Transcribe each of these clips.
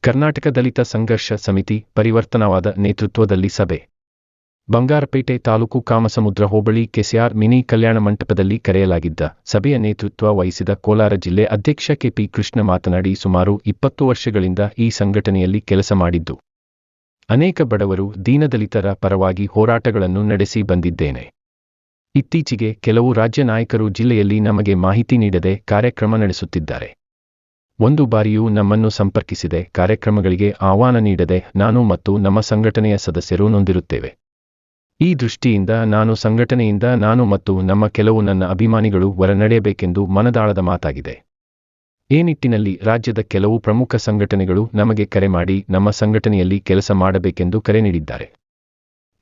ಕರ್ನಾಟಕ ದಲಿತ ಸಂಘರ್ಷ ಸಮಿತಿ ಪರಿವರ್ತನವಾದ ನೇತೃತ್ವದಲ್ಲಿ ಸಭೆ ಬಂಗಾರಪೇಟೆ ತಾಲೂಕು ಕಾಮಸಮುದ್ರ ಹೋಬಳಿ ಕೆಸಿಆರ್ ಮಿನಿ ಕಲ್ಯಾಣ ಮಂಟಪದಲ್ಲಿ ಕರೆಯಲಾಗಿದ್ದ ಸಭೆಯ ನೇತೃತ್ವ ವಹಿಸಿದ ಕೋಲಾರ ಜಿಲ್ಲೆ ಅಧ್ಯಕ್ಷ ಕೆಪಿ ಕೃಷ್ಣ ಮಾತನಾಡಿ, ಸುಮಾರು 20 ವರ್ಷಗಳಿಂದ ಈ ಸಂಘಟನೆಯಲ್ಲಿ ಕೆಲಸ ಮಾಡಿದ್ದು ಅನೇಕ ಬಡವರು ದೀನದಲಿತರ ಪರವಾಗಿ ಹೋರಾಟಗಳನ್ನು ನಡೆಸಿ ಬಂದಿದ್ದೇನೆ. ಇತ್ತೀಚೆಗೆ ಕೆಲವು ರಾಜ್ಯ ನಾಯಕರು ಜಿಲ್ಲೆಯಲ್ಲಿ ನಮಗೆ ಮಾಹಿತಿ ನೀಡದೆ ಕಾರ್ಯಕ್ರಮ ನಡೆಸುತ್ತಿದ್ದಾರೆ. ಒಂದು ಬಾರಿಯೂ ನಮ್ಮನ್ನು ಸಂಪರ್ಕಿಸಿದೆ, ಕಾರ್ಯಕ್ರಮಗಳಿಗೆ ಆಹ್ವಾನ ನೀಡದೆ ನಾನು ಮತ್ತು ನಮ್ಮ ಸಂಘಟನೆಯ ಸದಸ್ಯರು ನೊಂದಿರುತ್ತೇವೆ. ಈ ದೃಷ್ಟಿಯಿಂದ ಸಂಘಟನೆಯಿಂದ ನಾನು ಮತ್ತು ನಮ್ಮ ಕೆಲವು ನನ್ನ ಅಭಿಮಾನಿಗಳು ಹೊರನಡೆಯಬೇಕೆಂದು ಮನದಾಳದ ಮಾತಾಗಿದೆ. ಈ ನಿಟ್ಟಿನಲ್ಲಿ ರಾಜ್ಯದ ಕೆಲವು ಪ್ರಮುಖ ಸಂಘಟನೆಗಳು ನಮಗೆ ಕರೆ ಮಾಡಿ ನಮ್ಮ ಸಂಘಟನೆಯಲ್ಲಿ ಕೆಲಸ ಮಾಡಬೇಕೆಂದು ಕರೆ ನೀಡಿದ್ದಾರೆ.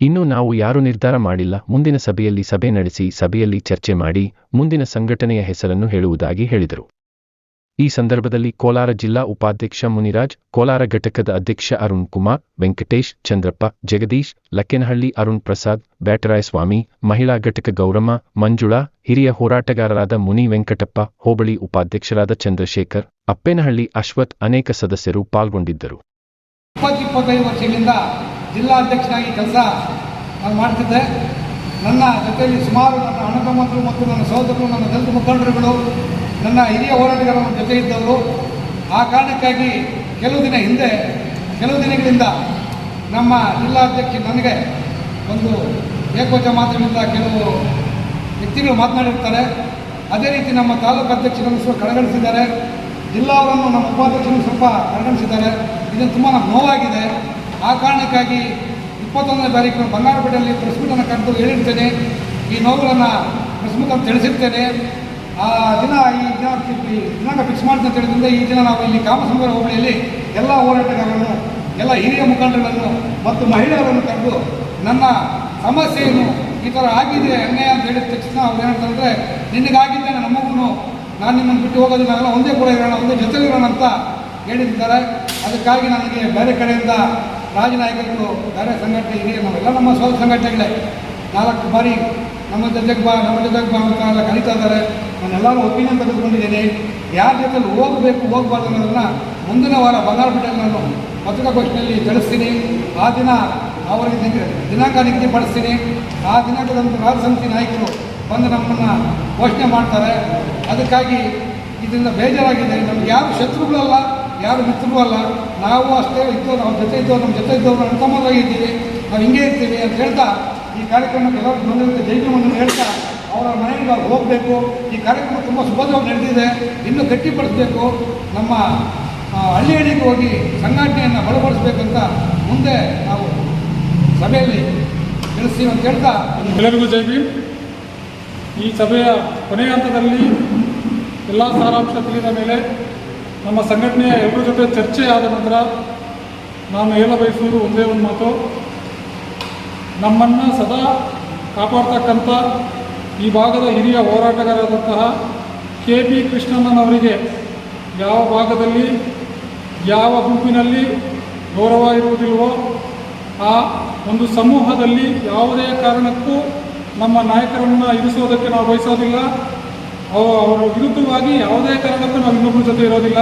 ಇನ್ನು ನಾವು ಯಾರು ನಿರ್ಧಾರ ಮಾಡಿಲ್ಲ. ಮುಂದಿನ ಸಭೆಯಲ್ಲಿ ಸಭೆ ನಡೆಸಿ ಸಭೆಯಲ್ಲಿ ಚರ್ಚೆ ಮಾಡಿ ಮುಂದಿನ ಸಂಘಟನೆಯ ಹೆಸರನ್ನು ಹೇಳುವುದಾಗಿ ಹೇಳಿದರು. ಈ ಸಂದರ್ಭದಲ್ಲಿ ಕೋಲಾರ ಜಿಲ್ಲಾ ಉಪಾಧ್ಯಕ್ಷ ಮುನಿರಾಜ್, ಕೋಲಾರ ಘಟಕದ ಅಧ್ಯಕ್ಷ ಅರುಣ್ ಕುಮಾರ್, ವೆಂಕಟೇಶ್, ಚಂದ್ರಪ್ಪ, ಜಗದೀಶ್, ಲಕ್ಕೇನಹಳ್ಳಿ ಅರುಣ್ ಪ್ರಸಾದ್, ಬ್ಯಾಟರಾಯಸ್ವಾಮಿ, ಮಹಿಳಾ ಘಟಕ ಗೌರಮ್ಮ, ಮಂಜುಳಾ, ಹಿರಿಯ ಹೋರಾಟಗಾರರಾದ ಮುನಿ ವೆಂಕಟಪ್ಪ, ಹೋಬಳಿ ಉಪಾಧ್ಯಕ್ಷರಾದ ಚಂದ್ರಶೇಖರ್, ಅಪ್ಪೇನಹಳ್ಳಿ ಅಶ್ವಥ್ ಅನೇಕ ಸದಸ್ಯರು ಪಾಲ್ಗೊಂಡಿದ್ದರು. 25 ವರ್ಷಗಳಿಂದ ಜಿಲ್ಲಾಧ್ಯಕ್ಷನಾಗಿ ಕೆಲಸ ಮಾಡ್ತಿದ್ದೆ. ನನ್ನ ಜೊತೆಯಲ್ಲಿ ಸುಮಾರು ನನ್ನ ಅಣ್ಣತಮ್ಮಂದರು ಮತ್ತು ನನ್ನ ಸಹೋದರರು, ನನ್ನ ದಲಿತ ಮುಖಂಡರುಗಳು, ನನ್ನ ಹಿರಿಯ ಹೋರಾಟಗಾರರ ಜೊತೆ ಇದ್ದವರು. ಆ ಕಾರಣಕ್ಕಾಗಿ ಕೆಲವು ದಿನಗಳಿಂದ ನಮ್ಮ ಜಿಲ್ಲಾಧ್ಯಕ್ಷ ನನಗೆ ಒಂದು ಏಕವಚನ ಮಾತಿನಿಂದ ಕೆಲವು ವ್ಯಕ್ತಿಗಳು ಮಾತನಾಡಿರ್ತಾರೆ. ಅದೇ ರೀತಿ ನಮ್ಮ ತಾಲೂಕು ಅಧ್ಯಕ್ಷರನ್ನು ಸ್ವಲ್ಪ ಕಡೆಗಣಿಸಿದ್ದಾರೆ, ಜಿಲ್ಲಾವರನ್ನು ನಮ್ಮ ಉಪಾಧ್ಯಕ್ಷರನ್ನು ಸ್ವಲ್ಪ ಕಡೆಗಣಿಸಿದ್ದಾರೆ. ಇದನ್ನು ತುಂಬ ನಮ್ಗೆ ನೋವಾಗಿದೆ. ಆ ಕಾರಣಕ್ಕಾಗಿ 21ನೇ ತಾರೀಕು ಬಂಗಾರಪೇಟೆಯಲ್ಲಿ ಪ್ರೆಸ್ ಮೀಟನ್ನು ಕರೆದು ಹೇಳಿರ್ತೇನೆ. ಈ ನೋವುಗಳನ್ನು ಪ್ರೆಸ್ ಮುಖಾಂತರ ತಿಳಿಸಿರ್ತೇನೆ. ಆ ದಿನ ಈ ದಿನಾಂಕ ಫಿಕ್ಸ್ ಮಾಡ್ತೀನಿ ಅಂತ ಹೇಳಿದ್ರಿಂದ ಈ ದಿನ ನಾವು ಇಲ್ಲಿ ಕಾಮಸಮುದ್ರ ಹೋಬಳಿಯಲ್ಲಿ ಎಲ್ಲ ಹೋರಾಟಗಾರರನ್ನು, ಎಲ್ಲ ಹಿರಿಯ ಮುಖಂಡರನ್ನು ಮತ್ತು ಮಹಿಳೆಯರನ್ನು ಕರೆದು ನನ್ನ ಸಮಸ್ಯೆಯನ್ನು ಈ ಥರ ಆಗಿದೆ ಅನ್ಯಾಯ ಅಂತ ಹೇಳಿದ ತಕ್ಷಣ ಅವ್ರು ಏನಂತಂದರೆ, ನಿನಗಾಗಿದ್ದೇನೆ, ನಮಗೂ ನಾನು ನಿಮ್ಮನ್ನು ಬಿಟ್ಟು ಹೋಗೋದಿಲ್ಲ, ನಾವೆಲ್ಲ ಒಂದೇ ಕೂಡ ಇರೋಣ, ಒಂದೇ ಜೊತೆಲಿರೋಣ ಅಂತ ಹೇಳಿದ್ದಾರೆ. ಅದಕ್ಕಾಗಿ ನನಗೆ ಬೇರೆ ಕಡೆಯಿಂದ ರಾಜನಾಯಕರು, ಬೇರೆ ಸಂಘಟನೆ ಹಿರಿಯ ನಾವೆಲ್ಲ ನಮ್ಮ ಸ್ವಂತ ಸಂಘಟನೆಗಳೇ 4 ಬಾರಿ ನಮ್ಮ ಜೊತೆಗೆ ಬಾ ಅಂತ ಕರೀತಾ ಇದ್ದಾರೆ. ನಾನೆಲ್ಲರೂ ಒಪಿನಿಯನ್ ತೆಗೆದುಕೊಂಡಿದ್ದೇನೆ. ಯಾರ ಜೊತೆಲಿ ಹೋಗಬಾರ್ದು ಅನ್ನೋದನ್ನು ಮುಂದಿನ ವಾರ ಬಂಗಾರಪೇಟೆಯಲ್ಲಿ ನಾನು ಪತ್ರಿಕಾಗೋಷ್ಠಿಯಲ್ಲಿ ತಿಳಿಸ್ತೀನಿ. ಆ ದಿನ ಅವರಿಗೆ ದಿನಾಂಕ ನಿಗದಿಪಡಿಸ್ತೀನಿ. ಆ ದಿನಾಂಕದಂತ ರಾಜ್ಯ ಸಮಿತಿ ನಾಯಕರು ಬಂದು ನಮ್ಮನ್ನು ಘೋಷಣೆ ಮಾಡ್ತಾರೆ. ಅದಕ್ಕಾಗಿ ಇದರಿಂದ ಬೇಜಾರಾಗಿದೆ. ನಮ್ಗೆ ಯಾರು ಶತ್ರುಗಳಲ್ಲ, ಯಾರು ಮಿತ್ರರು ಅಲ್ಲ, ನಾವು ಅಷ್ಟೇ ಇದ್ದವರು, ನಮ್ಮ ಜೊತೆ ಇದ್ದವರು ಅಣ್ತಮ್ಮರಾಗಿದ್ದೀವಿ, ನಾವು ಹಿಂಗೆ ಇರ್ತೀವಿ ಅಂತ ಹೇಳ್ತಾ ಈ ಕಾರ್ಯಕ್ರಮಕ್ಕೆ ಎಲ್ಲರೂ ಬಂದಿರುತ್ತೆ ಜೈಗಮನ್ನು ಹೇಳ್ತಾ ಅವರ ಮನೆಗೆ ನಾವು ಹೋಗಬೇಕು. ಈ ಕಾರ್ಯಕ್ರಮ ತುಂಬ ಸುಭದ್ರವಾಗಿ ನಡೆದಿದೆ, ಇನ್ನೂ ಗಟ್ಟಿಪಡಿಸಬೇಕು. ನಮ್ಮ ಹಳ್ಳಿಗೆ ಹೋಗಿ ಸಂಘಟನೆಯನ್ನು ಬಲಪಡಿಸಬೇಕಂತ ಮುಂದೆ ನಾವು ಸಭೆಯಲ್ಲಿ ತಿಳಿಸ್ತೀವಿ ಅಂತ ಹೇಳ್ತಾ ಎಲ್ಲರಿಗೂ ಜೈ ಭೀಮ್. ಈ ಸಭೆಯ ಕೊನೆಯ ಹಂತದಲ್ಲಿ ಎಲ್ಲ ಸಾರಾಂಶ ತಿಳಿದ ಮೇಲೆ ನಮ್ಮ ಸಂಘಟನೆಯ ಎಲ್ಲರ ಜೊತೆ ಚರ್ಚೆ ಆದ ನಂತರ ನಾನು ಹೇಳಬಯಸುವುದು ಒಂದೇ ಒಂದು ಮಾತು. ನಮ್ಮನ್ನು ಸದಾ ಕಾಪಾಡ್ತಕ್ಕಂಥ ಈ ಭಾಗದ ಹಿರಿಯ ಹೋರಾಟಗಾರರಾದಂತಹ ಕೆಪಿ ಕೃಷ್ಣಣ್ಣನವರಿಗೆ ಯಾವ ಭಾಗದಲ್ಲಿ ಯಾವ ಗುಂಪಿನಲ್ಲಿ ಗೌರವ ಇರುವುದಿಲ್ವೋ ಆ ಒಂದು ಸಮೂಹದಲ್ಲಿ ಯಾವುದೇ ಕಾರಣಕ್ಕೂ ನಮ್ಮ ನಾಯಕರನ್ನು ಇರಿಸೋದಕ್ಕೆ ನಾವು ಬಯಸೋದಿಲ್ಲ. ಅವರ ವಿರುದ್ಧವಾಗಿ ಯಾವುದೇ ಕಾರಣಕ್ಕೂ ನಾವು ಇನ್ನೊಬ್ಬರ ಜೊತೆ ಇರೋದಿಲ್ಲ.